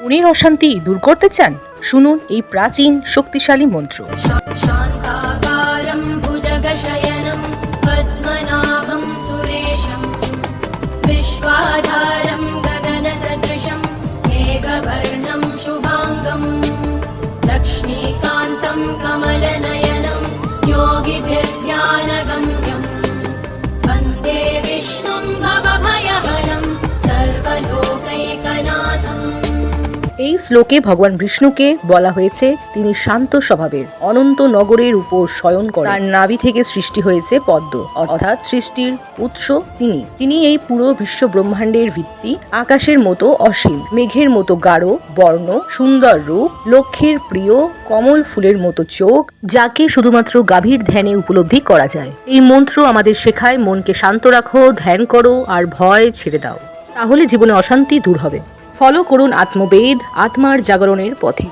মনের অশান্তি দূর করতে চান? শুনুন এই প্রাচীন শক্তিশালী মন্ত্র। शान्ताकारं भुजगशयनं पद्मनाभं सुरेशं विश्वाधारं गगनसदृशं मेघवर्णं शुभाङ्गं लक्ष्मीकान्तं कमलनयनं योगिभिर्ध्यानगम्यं वन्दे विष्णुं भवभयहरं सर्वलोकैकनाथम्। এই শ্লোকে ভগবান বিষ্ণুকে বলা হয়েছে তিনি শান্ত স্বভাবের, অনন্ত নগরের উপর শয়ন করেন। তার নাভি থেকে সৃষ্টি হয়েছে পদ্ম, অর্থাৎ সৃষ্টির উৎস তিনি এই পুরো বিশ্ব ব্রহ্মাণ্ডের ভিত্তি। আকাশের মতো অসীম, মেঘের মতো গাঢ় বর্ণ, সুন্দর রূপ, লক্ষ্মীর প্রিয়, কমল ফুলের মতো চোখ, যাকে শুধুমাত্র গভীর ধ্যানে উপলব্ধি করা যায়। এই মন্ত্র আমাদের শেখায় মনকে শান্ত রাখো, ধ্যান করো আর ভয় ছেড়ে দাও, তাহলে জীবনে অশান্তি দূর হবে। ফলো করুন আত্মবেদ, আত্মার জাগরণের পথে।